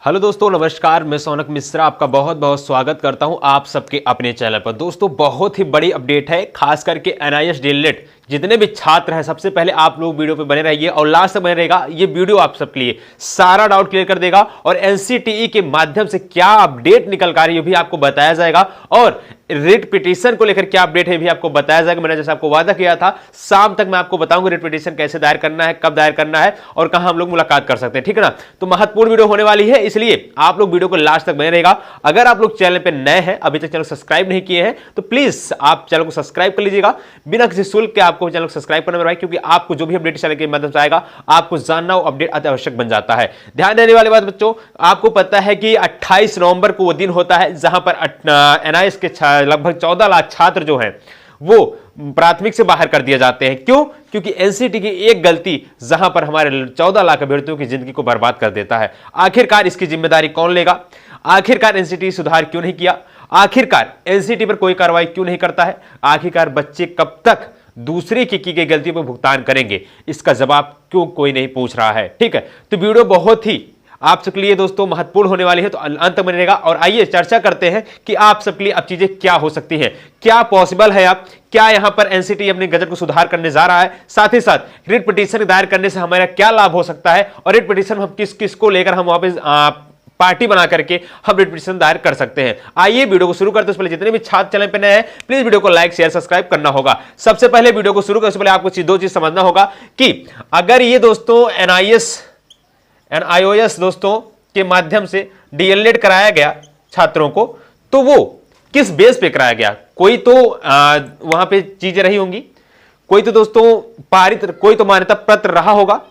Hello दोस्तों, नमस्कार। मैं सोनक मिश्रा आपका बहुत बहुत स्वागत करता हूं आप सबके अपने चैनल पर। दोस्तों, बहुत ही बड़ी अपडेट है, खास करके एनआईएस डीएलएड जितने भी छात्र हैं, सबसे पहले आप लोग वीडियो पे बने रहिए और लास्ट तक बने रहेगा। ये वीडियो आप सबके लिए सारा डाउट क्लियर कर देगा और एनसीटीई के माध्यम से क्या अपडेट निकल कर रही है भी आपको बताया जाएगा और रिट पिटीशन को लेकर क्या अपडेट है भी आपको बताया जाएगा। मैंने जैसे आपको वादा किया था, शाम तक मैं आपको बताऊंगा रिट पिटीशन कैसे दायर करना है, कब दायर करना है और कहां हम लोग मुलाकात कर सकते हैं। ठीक है ना? तो महत्वपूर्ण वीडियो होने वाली है, इसलिए आप लोग वीडियो को लास्ट तक बने रहेगा। अगर आप लोग चैनल पे नए हैं, अभी तक चैनल सब्सक्राइब नहीं किए हैं, तो प्लीज आप चैनल को सब्सक्राइब कर लीजिएगा। बिना किसी शुल्क के आपको चैनल को सब्सक्राइब करना है, क्योंकि आपको जो भी अपडेट चैनल के माध्यम से आएगा, आपको जानना वो अपडेट अति आवश्यक बन जाता है। ध्यान देने वाली बात बच्चों, आपको पता है कि 28 नवंबर को वो दिन होता है जहां पर एनआईएस के लगभग 14 लाख छात्र जो हैं वो प्राथमिक से बाहर कर दिए जाते हैं। क्यों? क्योंकि एनसीटी की एक गलती जहां पर हमारे 14 लाख अभ्यर्थियों की जिंदगी को बर्बाद कर देता है। आखिरकार इसकी जिम्मेदारी कौन लेगा? आखिरकार एनसीटी सुधार क्यों नहीं किया? आखिरकार एनसीटी पर कोई कार्रवाई क्यों नहीं करता है? आखिरकार बच्चे कब तक दूसरे की गई गलती पर भुगतान करेंगे? इसका जवाब क्यों कोई नहीं पूछ रहा है? ठीक है, तो वीडियो बहुत ही आप सबके लिए दोस्तों महत्वपूर्ण होने वाली है, तो अंत तक बने रहेगा। और आइए चर्चा करते हैं कि आप सबके लिए अब चीजें क्या हो सकती हैं, क्या पॉसिबल है। आप क्या यहां पर एनसीटी अपने गजट को सुधार करने जा रहा है, साथ ही साथ रिट पिटीशन दायर करने से हमारा क्या लाभ हो सकता है और रिट पिटीशन हम किस को लेकर हम वहां पे पार्टी बना करके हम रिट पिटीशन दायर कर सकते हैं। आइए वीडियो को शुरू करते हैं। उससे पहले जितने भी छात्र चैनल पे नए हैं, प्लीज वीडियो को लाइक शेयर सब्सक्राइब करना होगा। सबसे पहले वीडियो को शुरू करने से पहले आपको दो चीज समझना होगा कि अगर ये दोस्तों एनआईओएस दोस्तों के माध्यम से डीएलएड कराया गया छात्रों को, तो वो किस बेस पे कराया गया? कोई तो वहां पे चीजें रही होंगी, कोई तो दोस्तों पारित, कोई तो मान्यता पत्र रहा होगा।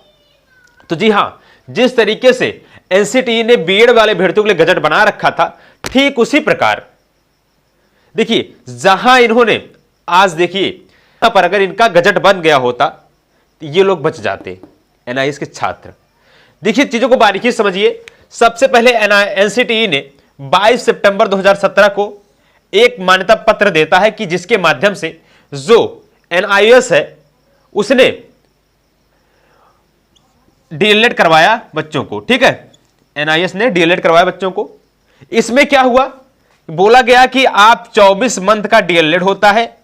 तो जी हां, जिस तरीके से एनसीटीई ने बीएड वाले अभ्यर्थियों के लिए गजट बना रखा था, ठीक उसी प्रकार देखिए, जहां इन्होंने आज देखिए पर अगर इनका गजट बन गया होता तो ये लोग बच जाते, एनआईएस के छात्र। देखिए चीजों को बारीकी समझिए। सबसे पहले एनसीटीई ने 22 सितंबर 2017 को एक मान्यता पत्र देता है कि जिसके माध्यम से जो एनआईएस है उसने डीएलएड करवाया बच्चों को। ठीक है, एनआईएस ने डीएलएड करवाया बच्चों को। इसमें क्या हुआ? बोला गया कि आप 24 मंथ का डीएलएड होता है,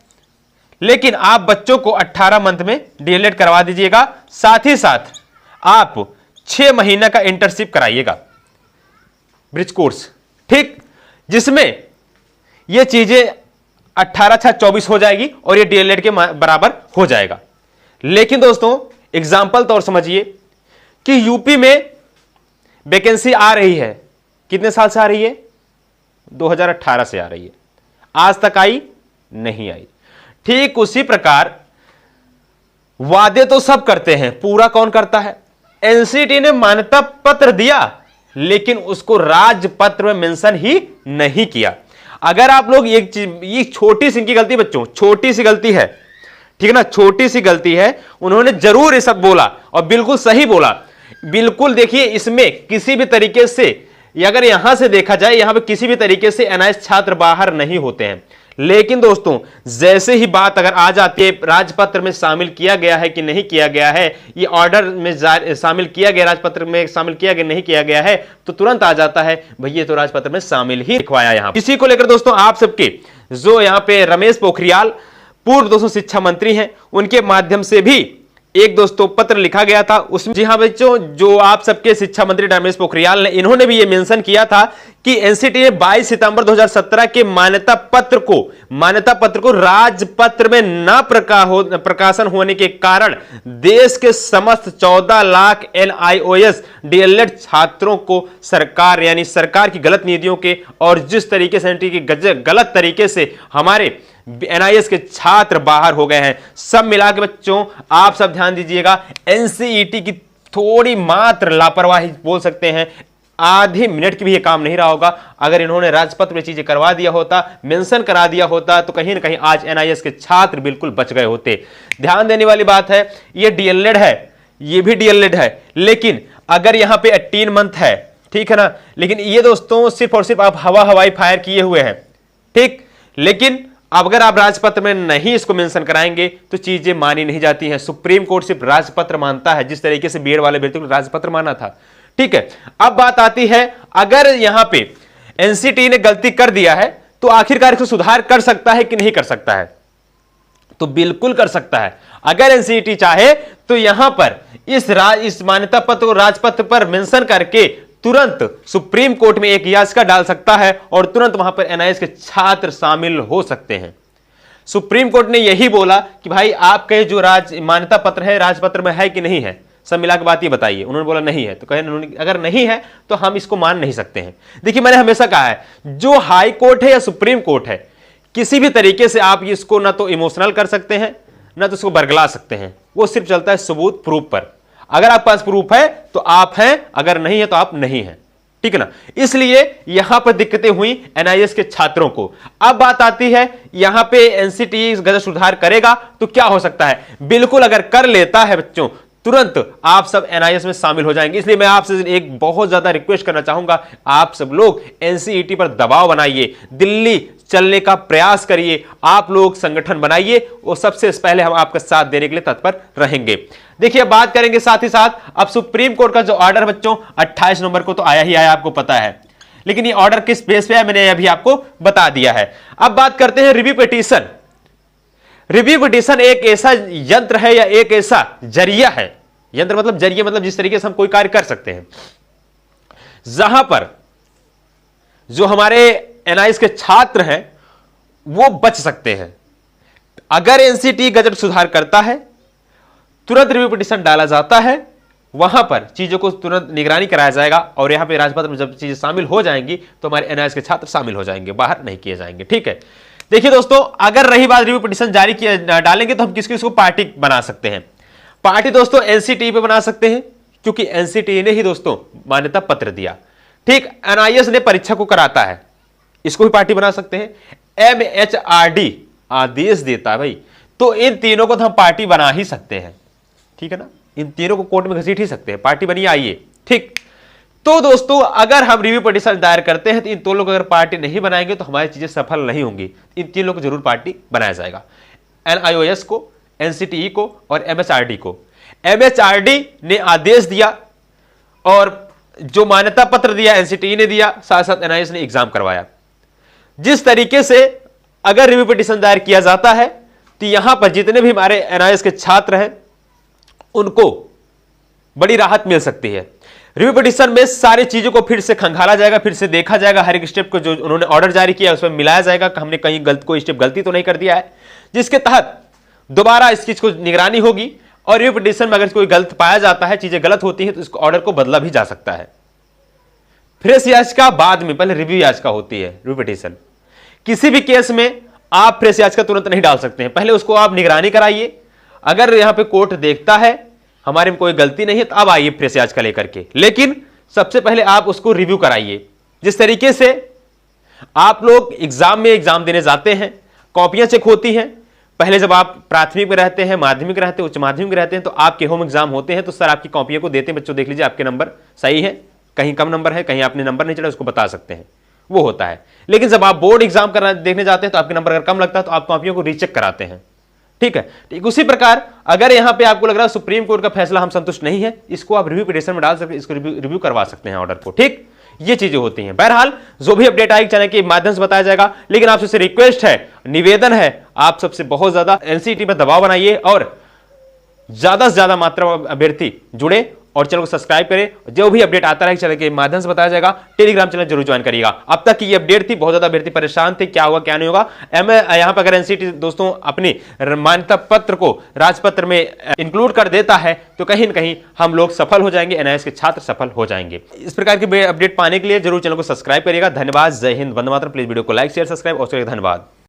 लेकिन आप बच्चों को 18 मंथ में डीएलएड करवा दीजिएगा, साथ ही साथ आप 6 महीना का इंटर्नशिप कराइएगा, ब्रिज कोर्स। ठीक, जिसमें यह चीजें 18/6/24 हो जाएगी और ये डीएलएड के बराबर हो जाएगा। लेकिन दोस्तों एग्जाम्पल तौर समझिए कि यूपी में वैकेंसी आ रही है, कितने साल से आ रही है? 2018 से आ रही है, आज तक आई नहीं आई। ठीक उसी प्रकार वादे तो सब करते हैं, पूरा कौन करता है? एनसीटी ने मान्यता पत्र दिया, लेकिन उसको राजपत्र में मेंशन ही नहीं किया। अगर आप लोग एक चीज, ये छोटी सी इनकी गलती बच्चों, छोटी सी गलती है, ठीक है ना, छोटी सी गलती है। उन्होंने जरूर ये सब बोला और बिल्कुल सही बोला। बिल्कुल देखिए, इसमें किसी भी तरीके से अगर यहां से देखा जाए, यहां पे किसी भी तरीके से एनआईएस छात्र बाहर नहीं होते हैं। लेकिन दोस्तों जैसे ही बात अगर आ जाती है राजपत्र में शामिल किया गया है कि नहीं किया गया है, ये ऑर्डर में शामिल किया गया, राजपत्र में शामिल किया गया नहीं किया गया है, तो तुरंत आ जाता है भैया तो राजपत्र में शामिल ही लिखवाया। यहां इसी को लेकर दोस्तों आप सबके जो यहां पे रमेश पोखरियाल पूर्व दोस्तों शिक्षा मंत्री हैं, उनके माध्यम से भी एक दोस्तों पत्र लिखा गया था। उसमें जी हाँ बच्चों, जो आप सबके शिक्षा मंत्री रमेश पोखरियाल ने, इन्होंने भी ये मेंशन किया था कि एनसीटी ने 22 सितंबर 2017 के मान्यता पत्र को राजपत्र में न प्रकाशन होने के कारण देश के समस्त 14 लाख एनआईओएस डीएलएड छात्रों को सरकार यानी सरकार की गलत नीतियों के और जिस तरीके से एनसीटी की गलत तरीके से हमारे एनआईएस के छात्र बाहर हो गए हैं। सब मिला के बच्चों आप सब ध्यान दीजिएगा, एनसीईटी की थोड़ी मात्र लापरवाही बोल सकते हैं, आधी मिनट की भी ये काम नहीं रहा होगा। अगर इन्होंने राजपत्र में चीजें करवा दिया होता, मेंशन करा दिया होता, तो कहीं ना कहीं आज एनआईएस के छात्र बिल्कुल बच गए होते। ध्यान देने वाली बात है, ये डीएलएड है, ये भी डीएलएड है, लेकिन अगर यहां पे 18 मंथ है, ठीक है ना, लेकिन ये दोस्तों सिर्फ और सिर्फ आप हवाई फायर किए हुए हैं। ठीक, लेकिन अब अगर आप राजपत्र में नहीं इसको मेंशन कराएंगे तो चीजें मानी नहीं जाती हैं। सुप्रीम कोर्ट सिर्फ राजपत्र मानता है, जिस तरीके से बीएड वाले अभ्यर्थियों को राजपत्र माना था। ठीक है, अब बात आती है, अगर यहां पे एनसीटी ने गलती कर दिया है तो आखिरकार इसको सुधार कर सकता है कि नहीं कर सकता है? तो बिल्कुल कर सकता है। अगर एनसीटी चाहे तो यहां पर इस मान्यता पत्र को राजपत्र पर मेंशन करके तुरंत सुप्रीम कोर्ट में एक याचिका डाल सकता है और तुरंत वहां पर एनआईएस के छात्र शामिल हो सकते हैं। सुप्रीम कोर्ट ने यही बोला कि भाई आपके जो मान्यता पत्र है राजपत्र में है कि नहीं है, सब मिला के बात ये बताइए। उन्होंने बोला नहीं है, तो कहे अगर नहीं है तो हम इसको मान नहीं सकते हैं। देखिए, मैंने हमेशा कहा है, जो हाई कोर्ट है या सुप्रीम कोर्ट है, किसी भी तरीके से आप इसको ना तो इमोशनल कर सकते हैं ना तो इसको बरगला सकते हैं। वो सिर्फ चलता है सबूत, प्रूफ पर। अगर आपके पास प्रूफ है तो आप हैं, अगर नहीं है तो आप नहीं हैं, ठीक है ना। इसलिए यहां पर दिक्कतें हुई एनआईएस के छात्रों को। अब बात आती है, यहां पे एनसीटी गजट सुधार करेगा तो क्या हो सकता है? बिल्कुल, अगर कर लेता है बच्चों, तुरंत आप सब एनआईएस में शामिल हो जाएंगे। इसलिए मैं आपसे एक बहुत ज्यादा रिक्वेस्ट करना चाहूंगा, आप सब लोग एनसीईटी पर दबाव बनाइए, दिल्ली चलने का प्रयास करिए, आप लोग संगठन बनाइए, वो सबसे पहले हम आपका साथ देने के लिए तत्पर रहेंगे। देखिए, बात करेंगे साथ ही साथ, अब सुप्रीम कोर्ट का जो ऑर्डर बच्चों 28 नवंबर को तो आया ही आया, आपको पता है, लेकिन ये ऑर्डर किस बेस पे है मैंने अभी आपको बता दिया है। अब बात करते हैं रिव्यू पिटीशन। रिव्यू पिटीशन एक ऐसा यंत्र है या एक ऐसा जरिया है, यंत्र मतलब जरिया मतलब जिस तरीके से हम कोई कार्य कर सकते हैं, जहां पर जो हमारे एनआईएस के छात्र हैं वो बच सकते हैं। अगर एनसीटी गजट सुधार करता है, तुरंत रिव्यू पिटीशन डाला जाता है, वहां पर चीजों को तुरंत निगरानी कराया जाएगा और यहां पे राजपत्र में जब चीजें शामिल हो जाएंगी तो हमारे एनआईएस के छात्र शामिल हो जाएंगे, बाहर नहीं किए जाएंगे, ठीक है। देखिए दोस्तों, अगर रही बात रिव्यू पिटीशन जारी किया डालेंगे तो हम किस किस को पार्टी बना सकते हैं? पार्टी दोस्तों एनसीटी पे बना सकते हैं, क्योंकि एनसीटी ने ही दोस्तों मान्यता पत्र दिया, ठीक। एनआईएस ने परीक्षा को कराता है, इसको भी पार्टी बना सकते हैं। एमएचआरडी आदेश देता है भाई, तो इन तीनों को तो हम पार्टी बना ही सकते हैं, ठीक है ना। इन तीनों को कोर्ट में घसीट ही सकते हैं, पार्टी बनिए, आइए, ठीक। तो दोस्तों, अगर हम रिव्यू पिटीशन दायर करते हैं तो इन दोनों लोग अगर पार्टी नहीं बनाएंगे तो हमारी चीजें सफल नहीं होंगी। इन तीन लोग को जरूर पार्टी बनाया जाएगा, एनआईओएस को, एनसीटीई को और एमएचआरडी को। एमएचआरडी ने आदेश दिया और जो मान्यता पत्र दिया एनसीटीई ने दिया, साथ साथ एनआईएस ने एग्जाम करवाया। जिस तरीके से अगर रिव्यू पिटीशन दायर किया जाता है तो यहां पर जितने भी हमारे एनआईएस के छात्र हैं उनको बड़ी राहत मिल सकती है। रिव्यू पिटीशन में सारी चीजों को फिर से खंगाला जाएगा, फिर से देखा जाएगा, हर एक स्टेप को जो उन्होंने ऑर्डर जारी किया उसमें मिलाया जाएगा कि हमने कहीं कोई स्टेप गलती तो नहीं कर दिया है, जिसके तहत दोबारा इस चीज को निगरानी होगी और रिव्यू पिटीशन में अगर कोई गलत पाया जाता है, चीजें गलत होती है तो इसको ऑर्डर को बदला भी जा सकता है। फ्रेश याचिका बाद में, पहले रिव्यू याचिका होती है रिव्यू पिटीशन। किसी भी केस में आप फ्रेश याचिका तुरंत नहीं डाल सकते हैं, पहले उसको आप निगरानी कराइए। अगर यहां पे कोर्ट देखता है हमारे में कोई गलती नहीं है तो अब आइए फ्रेश याचिका लेकर के, लेकिन सबसे पहले आप उसको रिव्यू कराइए। जिस तरीके से आप लोग एग्जाम में एग्जाम देने जाते हैं, कॉपियां चेक होती हैं। पहले जब आप प्राथमिक में रहते हैं, माध्यमिक रहते हैं, उच्च माध्यमिक रहते हैं, तो आपके होम एग्जाम होते हैं, तो सर आपकी कॉपियों को देते हैं, बच्चों देख लीजिए आपके नंबर सही है, कहीं कम नंबर है, कहीं आपने नंबर नहीं चढ़ा, उसको बता सकते हैं, वो होता है। लेकिन जब आप बोर्ड एग्जाम करना देखने जाते हैं तो आपके नंबर अगर कम लगता है तो आप कॉपियों को रीचेक कराते हैं, ठीक है। ठीक उसी प्रकार अगर यहां पे आपको लग रहा है सुप्रीम कोर्ट का फैसला हम संतुष्ट नहीं है, इसको आप रिव्यू पिटीशन में डाल सकते हैं, इसको रिव्यू करवा सकते हैं ऑर्डर को, ठीक। ये चीजें होती हैं। बहरहाल जो भी अपडेट आएगी चैनल के माध्यम से बताया जाएगा, लेकिन आपसे रिक्वेस्ट है, निवेदन है, आप सबसे बहुत ज्यादा एनसीईटी पर दबाव बनाइए और ज्यादा से ज्यादा मात्रा में अभ्यर्थी जुड़े और चैनल को सब्सक्राइब करें। जो भी अपडेट आता है चैनल के माध्यम से बताया जाएगा। टेलीग्राम चैनल जरूर ज्वाइन करिएगा। अब तक की ये अपडेट थी, बहुत ज्यादा अभ्यर्थी परेशान थे, क्या हुआ क्या नहीं होगा। यहां पर अगर एनसीईटी दोस्तों अपनी मान्यता पत्र को राजपत्र में इंक्लूड कर देता है तो कहीं ना कहीं हम लोग सफल हो जाएंगे, एनआईएस के छात्र सफल हो जाएंगे। इस प्रकार की अपडेट पाने के लिए जरूर चैनल को सब्सक्राइब करिएगा। धन्यवाद। जय हिंद, वंदे मातरम। प्लीज वीडियो को लाइक शेयर सब्सक्राइब और धन्यवाद।